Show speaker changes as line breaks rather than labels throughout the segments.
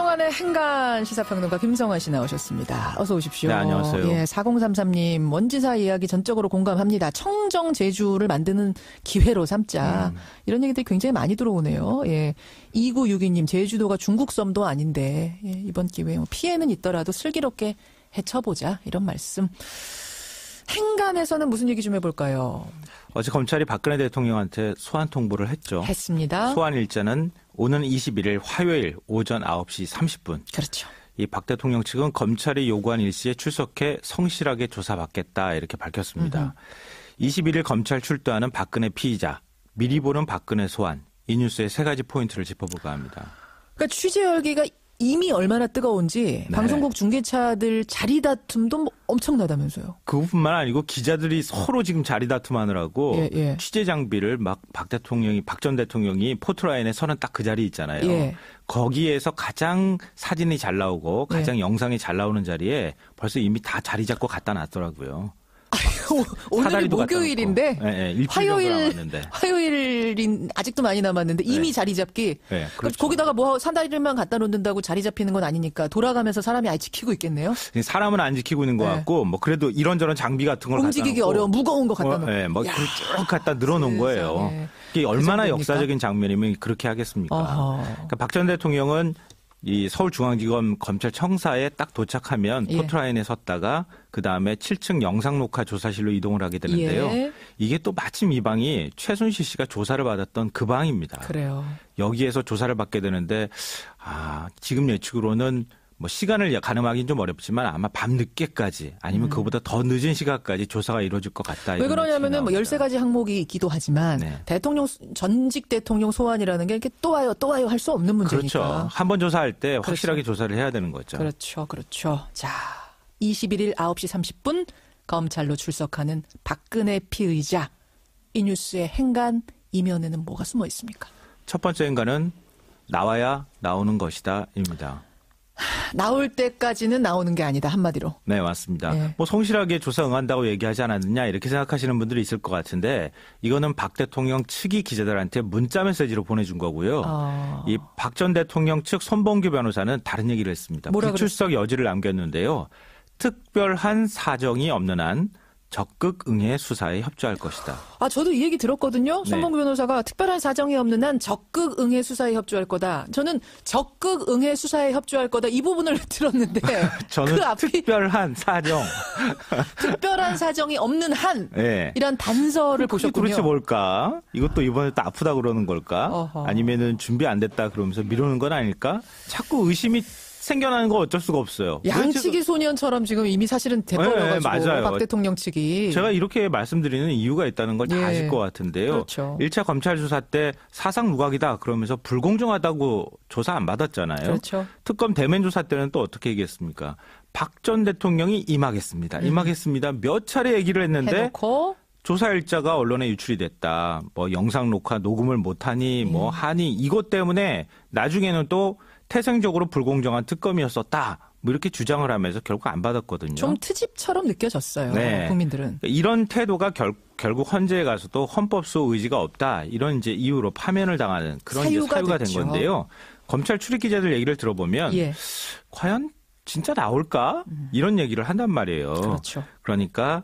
김성환의 행간 시사평론가 김성환 씨 나오셨습니다. 어서 오십시오.
네, 안녕하세요.
예, 4033님 원지사 이야기 전적으로 공감합니다. 청정 제주를 만드는 기회로 삼자. 이런 얘기들이 굉장히 많이 들어오네요. 예, 2962님 제주도가 중국 섬도 아닌데 예, 이번 기회에 피해는 있더라도 슬기롭게 헤쳐보자 이런 말씀. 행간에서는 무슨 얘기 좀 해볼까요?
어제 검찰이 박근혜 대통령한테 소환 통보를 했죠.
했습니다.
소환 일자는 오는 21일 화요일 오전 9시 30분.
그렇죠.
이 박 대통령 측은 검찰이 요구한 일시에 출석해 성실하게 조사받겠다 이렇게 밝혔습니다. 21일 검찰 출두하는 박근혜 피의자, 미리 보는 박근혜 소환. 이 뉴스의 세 가지 포인트를 짚어볼까 합니다.
그러니까 취재 열기가 이미 얼마나 뜨거운지
네.
방송국 중계차들 자리 다툼도 뭐 엄청나다면서요.
그뿐만 아니고 기자들이 서로 지금 자리 다툼하느라고
예, 예.
취재 장비를 막 박 전 대통령이 포토라인에 서는 딱 그 자리 있잖아요.
예.
거기에서 가장 사진이 잘 나오고 가장 영상이 잘 나오는 자리에 벌써 이미 다 자리 잡고 갖다 놨더라고요.
오늘이
사다리도 갖다
목요일인데
놓고. 네, 네, 일주일 정도 남았는데.
화요일인 아직도 많이 남았는데 이미
네.
자리 잡기.
네, 그렇죠.
거기다가 뭐 사다리만 갖다 놓는다고 자리 잡히는 건 아니니까 돌아가면서 사람이 아예 지키고 있겠네요.
사람은 안 지키고 있는 것
네.
같고 뭐 그래도 이런저런 장비 같은 걸
움직이기
갖다 놓고
어려운 무거운 거 갖다 놓고.
네, 쭉 갖다 늘어놓은 거예요.
세상에.
이게 얼마나
그 정도입니까?
역사적인 장면이면 그렇게 하겠습니까? 그러니까 박 전 대통령은 이 서울중앙지검 검찰청사에 딱 도착하면
예.
포토라인에 섰다가 그다음에 7층 영상녹화 조사실로 이동을 하게 되는데요.
예.
이게 또 마침 이 방이 최순실 씨가 조사를 받았던 그 방입니다.
그래요.
여기에서 조사를 받게 되는데 지금 예측으로는 뭐 시간을 가늠하기는 좀 어렵지만 아마 밤 늦게까지 아니면 그보다 더 늦은 시간까지 조사가 이루어질 것 같다.
왜 그러냐면은 뭐 13가지 항목이 있기도 하지만
네.
전직 대통령 소환이라는 게 이렇게 또 와요 할 수 없는 문제니까.
그렇죠. 한 번 조사할 때 확실하게 조사를 해야 되는 거죠.
그렇죠. 자, 21일 9시 30분 검찰로 출석하는 박근혜 피의자. 이 뉴스의 행간 이면에는 뭐가 숨어 있습니까?
첫 번째 인간은 나와야 나오는 것이다입니다.
나올 때까지는 나오는 게 아니다 한마디로.
네, 맞습니다.
네.
뭐 성실하게 조사 응한다고 얘기하지 않았느냐 이렇게 생각하시는 분들이 있을 것 같은데 이거는 박 대통령 측이 기자들한테 문자 메시지로 보내준 거고요. 이 박 전 대통령 측 손봉규 변호사는 다른 얘기를 했습니다. 불출석 여지를 남겼는데요. 특별한 사정이 없는 한 적극 응해 수사에 협조할 것이다.
저도 이 얘기 들었거든요.
네.
손봉규 변호사가 특별한 사정이 없는 한 적극 응해 수사에 협조할 거다. 저는 적극 응해 수사에 협조할 거다. 이 부분을 들었는데
저는
그 앞이
특별한 사정.
특별한 사정이 없는 한
네.
이란 단서를 보셨군요.
도대체 뭘까? 이것도 이번에 또 아프다 그러는 걸까?
어허.
아니면은 준비 안 됐다 그러면서 미루는 건 아닐까? 자꾸 의심이 생겨나는 거 어쩔 수가 없어요.
양치기 소년처럼 지금 이미 사실은 돼버려가지고
맞아요.
박 대통령 측이.
제가 이렇게 말씀드리는 이유가 있다는 걸 다
예.
아실 것 같은데요.
그렇죠.
1차 검찰 조사 때 사상 누각이다 그러면서 불공정하다고 조사 안 받았잖아요.
그렇죠.
특검 대면 조사 때는 또 어떻게 얘기했습니까? 박 전 대통령이 임하겠습니다. 임하겠습니다. 몇 차례 얘기를 했는데
해놓고
조사 일자가 언론에 유출이 됐다. 뭐 영상 녹화 녹음을 못하니 뭐 하니 이것 때문에 나중에는 또 태생적으로 불공정한 특검이었었다. 뭐 이렇게 주장을 하면서 결국 안 받았거든요.
좀 트집처럼 느껴졌어요.
네.
국민들은.
이런 태도가 결국 헌재에 가서도 헌법소 의지가 없다. 이런 이제 이유로 파면을 당하는 그런 사유가 된
됐죠.
건데요. 검찰 출입 기자들 얘기를 들어보면
예.
과연 진짜 나올까? 이런 얘기를 한단 말이에요.
그렇죠.
그러니까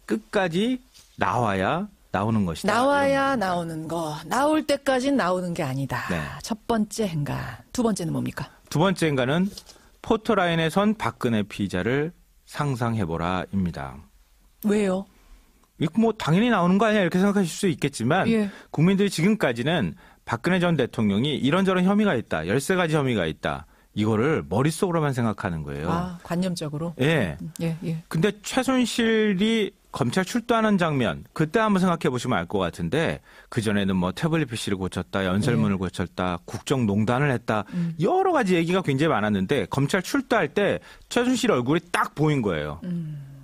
끝까지 나와야 나오는 것이다.
나와야 나오는 거. 나올 때까진 나오는 게 아니다.
네.
첫 번째 행간. 두 번째는 뭡니까?
두 번째 인간은 포토라인에 선 박근혜 피의자를 상상해보라입니다.
왜요?
이거 뭐 당연히 나오는 거 아니야 이렇게 생각하실 수 있겠지만
예.
국민들이 지금까지는 박근혜 전 대통령이 이런저런 혐의가 있다. 13가지 혐의가 있다. 이거를 머릿속으로만 생각하는 거예요.
관념적으로?
예.
예.
근데 최순실이 검찰 출두하는 장면 그때 한번 생각해 보시면 알 것 같은데 그전에는 뭐 태블릿 PC를 고쳤다. 연설문을 고쳤다. 국정농단을 했다. 여러 가지 얘기가 굉장히 많았는데 검찰 출두할 때 최순실 얼굴이 딱 보인 거예요.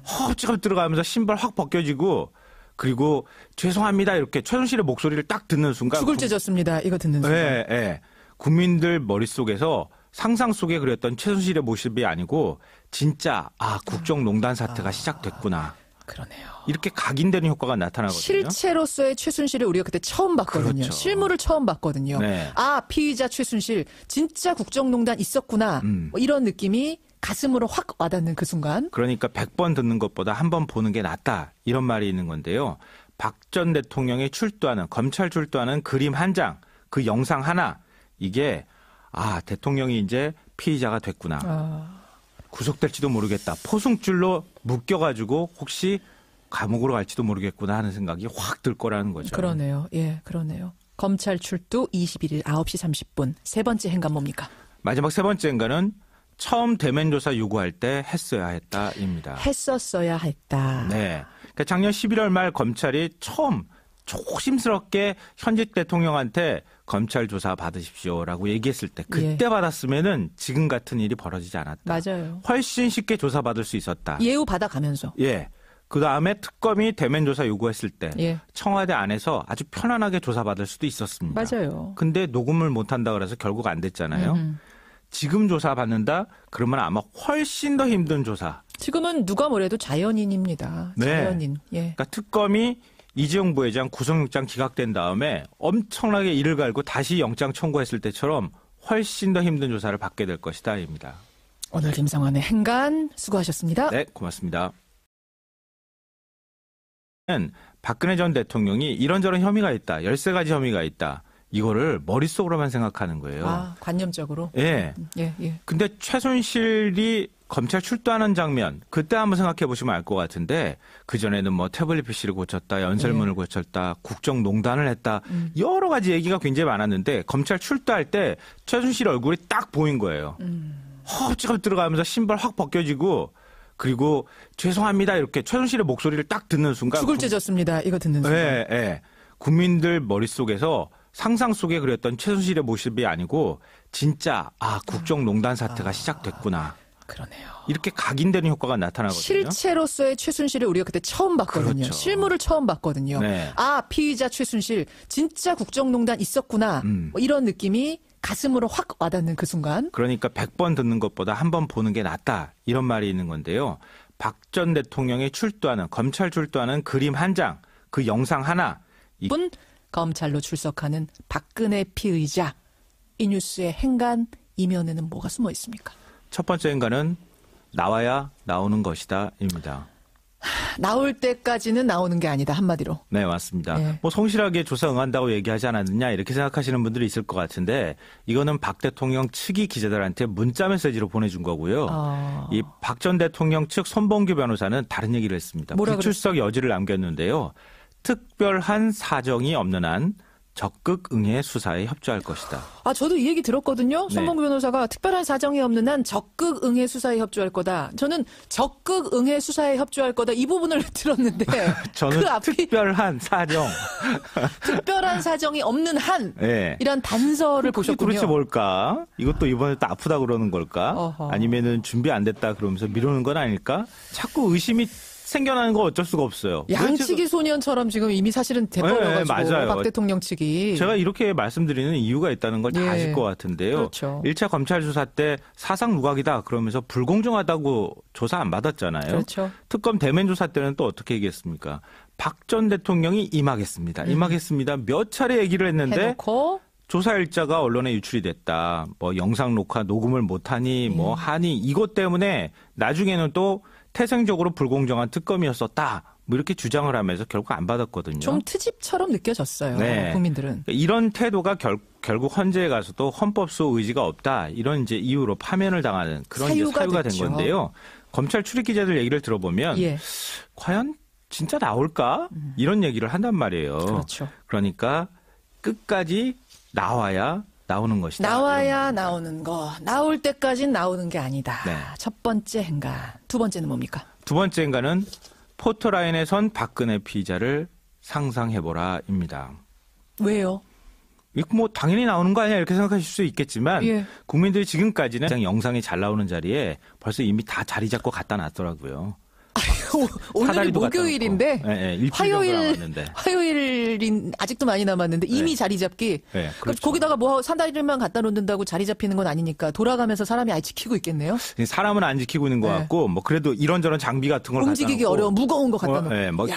허겁지겁 들어가면서 신발 확 벗겨지고 그리고 죄송합니다 이렇게 최순실의 목소리를 딱 듣는 순간
죽을 죄졌습니다. 이거 듣는 순간.
예. 국민들 머릿속에서 상상 속에 그렸던 최순실의 모습이 아니고 진짜 국정농단 사태가 시작됐구나.
그러네요.
이렇게 각인되는 효과가 나타나거든요.
실체로서의 최순실을 우리가 그때 처음 봤거든요.
그렇죠.
실물을 처음 봤거든요.
네.
아, 피의자 최순실 진짜 국정농단 있었구나. 뭐 이런 느낌이 가슴으로 확 와닿는 그 순간.
그러니까 100번 듣는 것보다 한 번 보는 게 낫다. 이런 말이 있는 건데요. 박 전 대통령이 출두하는 검찰 출두하는 그림 한 장, 그 영상 하나 이게 대통령이 이제 피의자가 됐구나. 구속될지도 모르겠다. 포승줄로 묶여가지고 혹시 감옥으로 갈지도 모르겠구나 하는 생각이 확 들 거라는 거죠.
그러네요. 예, 그러네요. 검찰 출두 21일 9시 30분. 세 번째 행간 뭡니까?
마지막 세 번째 행간은 처음 대면 조사 요구할 때 했어야 했다입니다.
했었어야 했다.
네. 그러니까 작년 11월 말 검찰이 처음 조심스럽게 현직 대통령한테 검찰 조사 받으십시오라고 얘기했을 때 그때 받았으면은 지금 같은 일이 벌어지지 않았다.
맞아요.
훨씬 쉽게 조사받을 수 있었다.
예우 받아가면서.
예. 그다음에 특검이 대면 조사 요구했을 때 청와대 안에서 아주 편안하게 조사받을 수도 있었습니다.
맞아요.
근데 녹음을 못 한다 그래서 결국 안 됐잖아요. 지금 조사 받는다? 그러면 아마 훨씬 더 힘든 조사.
지금은 누가 뭐래도 자연인입니다. 자연인. 예.
그러니까 특검이 이재용 부회장 구속영장 기각된 다음에 엄청나게 이를 갈고 다시 영장 청구했을 때처럼 훨씬 더 힘든 조사를 받게 될 것이다입니다.
오늘 김성환의 행간 수고하셨습니다.
네, 고맙습니다. 박근혜 전 대통령이 이런저런 혐의가 있다. 13가지 혐의가 있다. 이거를 머릿속으로만 생각하는 거예요.
관념적으로?
예.
예.
근데 최순실이 검찰 출두하는 장면, 그때 한번 생각해 보시면 알 것 같은데, 그전에는 뭐 태블릿 PC를 고쳤다, 연설문을 고쳤다, 국정농단을 했다, 여러 가지 얘기가 굉장히 많았는데, 검찰 출두할 때 최순실 얼굴이 딱 보인 거예요. 헛지겁 들어가면서 신발 확 벗겨지고, 그리고 죄송합니다 이렇게 최순실의 목소리를 딱 듣는 순간
죽을 죄 졌습니다. 이거 듣는 순간.
예. 국민들 머릿속에서 상상 속에 그렸던 최순실의 모습이 아니고 진짜 국정농단 사태가 시작됐구나.
그러네요.
이렇게 각인되는 효과가 나타나거든요.
실체로서의 최순실을 우리가 그때 처음 봤거든요.
그렇죠.
실물을 처음 봤거든요.
네.
피의자 최순실 진짜 국정농단 있었구나. 뭐 이런 느낌이 가슴으로 확 와닿는 그 순간.
그러니까 100번 듣는 것보다 한 번 보는 게 낫다. 이런 말이 있는 건데요. 박 전 대통령이 출두하는 검찰 출두하는 그림 한 장, 그 영상 하나.
분 검찰로 출석하는 박근혜 피의자. 이 뉴스의 행간 이면에는 뭐가 숨어 있습니까?
첫 번째 행간은 나와야 나오는 것이다입니다.
나올 때까지는 나오는 게 아니다 한마디로.
네, 맞습니다. 뭐 성실하게 조사 응한다고 얘기하지 않았느냐 이렇게 생각하시는 분들이 있을 것 같은데 이거는 박 대통령 측이 기자들한테 문자 메시지로 보내준 거고요. 이 박 전 대통령 측 손봉규 변호사는 다른 얘기를 했습니다. 불출석 여지를 남겼는데요. 특별한 사정이 없는 한 적극 응해 수사에 협조할 것이다.
저도 이 얘기 들었거든요. 손봉규 변호사가 특별한 사정이 없는 한 적극 응해 수사에 협조할 거다. 저는 적극 응해 수사에 협조할 거다. 이 부분을 들었는데
저는 그 앞이 특별한 사정.
특별한 사정이 없는 한 이란 단서를 보셨군요.
도대체 뭘까? 이것도 이번에 또 아프다 그러는 걸까? 아니면은 준비 안 됐다 그러면서 미루는 건 아닐까? 자꾸 의심이 생겨나는 거 어쩔 수가 없어요.
양치기 소년처럼 지금 이미 사실은 돼버려가지고 박 대통령 측이.
제가 이렇게 말씀드리는 이유가 있다는 걸 다 아실 것 같은데요.
그렇죠.
1차 검찰 조사 때 사상 누각이다 그러면서 불공정하다고 조사 안 받았잖아요.
그렇죠.
특검 대면 조사 때는 또 어떻게 얘기했습니까? 박 전 대통령이 임하겠습니다. 임하겠습니다. 몇 차례 얘기를 했는데
해놓고.
조사 일자가 언론에 유출이 됐다. 뭐 영상 녹화 녹음을 못하니 뭐 하니 이것 때문에 나중에는 또 태생적으로 불공정한 특검이었었다. 뭐 이렇게 주장을 하면서 결국 안 받았거든요.
좀 트집처럼 느껴졌어요. 국민들은.
이런 태도가 결국 헌재에 가서도 헌법소 의지가 없다. 이런 이제 이유로 파면을 당하는 그런 사유가 된 건데요. 검찰 출입 기자들 얘기를 들어보면 과연 진짜 나올까? 이런 얘기를 한단 말이에요.
그렇죠.
그러니까 끝까지 나와야 나오는 것이다.
나와야 나오는 거. 나올 때까지는 나오는 게 아니다. 첫 번째 행간. 두 번째는 뭡니까?
두 번째 행간은 포토라인에 선 박근혜 피의자를 상상해보라입니다.
왜요?
이거 뭐 당연히 나오는 거 아니야 이렇게 생각하실 수 있겠지만 국민들이 지금까지는 영상이 잘 나오는 자리에 벌써 이미 다 자리 잡고 갖다 놨더라고요.
오늘이
사다리도 갖다
목요일인데
놓고. 네, 일주일 정도 남았는데.
화요일인 아직도 많이 남았는데 이미
네.
자리 잡기.
네, 그렇죠.
거기다가 뭐 사다리만 갖다 놓는다고 자리 잡히는 건 아니니까 돌아가면서 사람이 아예 지키고 있겠네요.
사람은 안 지키고 있는 것
네.
같고 뭐 그래도 이런저런 장비 같은 걸
움직이기
갖다 놓고
어려운 무거운 거 갖다 놓고.
네, 뭐쭉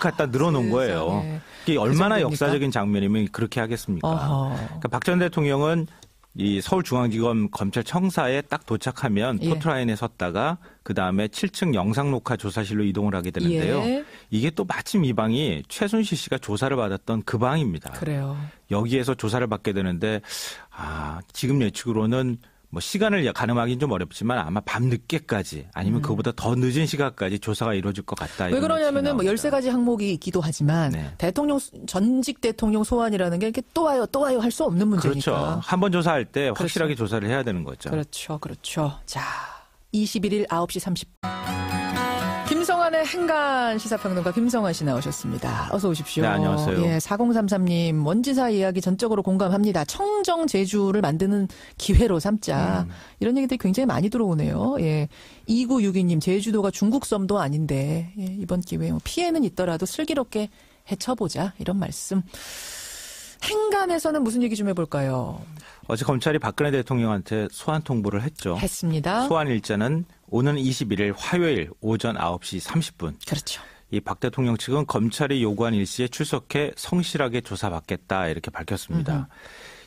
갖다 늘어놓은 거예요.
세상에.
이게 얼마나
정도입니까?
역사적인 장면이면 그렇게 하겠습니까? 그러니까 박 전 대통령은 이 서울중앙지검 검찰청사에 딱 도착하면
예.
포토라인에 섰다가 그 다음에 7층 영상녹화 조사실로 이동을 하게 되는데요.
예.
이게 또 마침 이 방이 최순실 씨가 조사를 받았던 그 방입니다.
그래요.
여기에서 조사를 받게 되는데 지금 예측으로는 뭐 시간을 가늠하기는 좀 어렵지만 아마 밤 늦게까지 아니면 그보다 더 늦은 시간까지 조사가 이루어질 것 같다.
왜 그러냐면은 뭐 13가지 항목이 있기도 하지만
네.
전직 대통령 소환이라는 게 이렇게 또 와요 할 수 없는 문제니까.
그렇죠. 한 번 조사할 때 확실하게 조사를 해야 되는 거죠.
그렇죠. 자, 21일 9시 30분. 김성환의 행간 시사평론가 김성환 씨 나오셨습니다. 어서 오십시오.
네, 안녕하세요.
예, 4033님 원지사 이야기 전적으로 공감합니다. 청정 제주를 만드는 기회로 삼자. 이런 얘기들이 굉장히 많이 들어오네요. 예, 2962님 제주도가 중국 섬도 아닌데 예, 이번 기회에 피해는 있더라도 슬기롭게 헤쳐보자 이런 말씀. 행간에서는 무슨 얘기 좀 해볼까요?
어제 검찰이 박근혜 대통령한테 소환 통보를 했죠.
했습니다.
소환 일자는 오는 21일 화요일 오전 9시 30분.
그렇죠.
이 박 대통령 측은 검찰이 요구한 일시에 출석해 성실하게 조사받겠다 이렇게 밝혔습니다.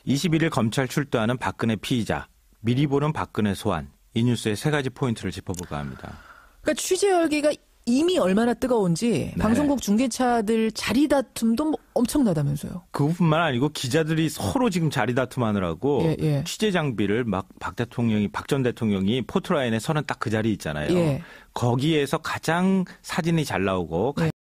21일 검찰 출두하는 박근혜 피의자, 미리 보는 박근혜 소환. 이 뉴스의 세 가지 포인트를 짚어볼까 합니다.
그러니까 취재 열기가 이미 얼마나 뜨거운지
네.
방송국 중계차들 자리 다툼도 뭐 엄청나다면서요.
그뿐만 아니고 기자들이 서로 지금 자리 다툼하느라고
예.
취재 장비를 막 박 전 대통령이 포토라인에 서는 딱 그 자리 있잖아요.
예.
거기에서 가장 사진이 잘 나오고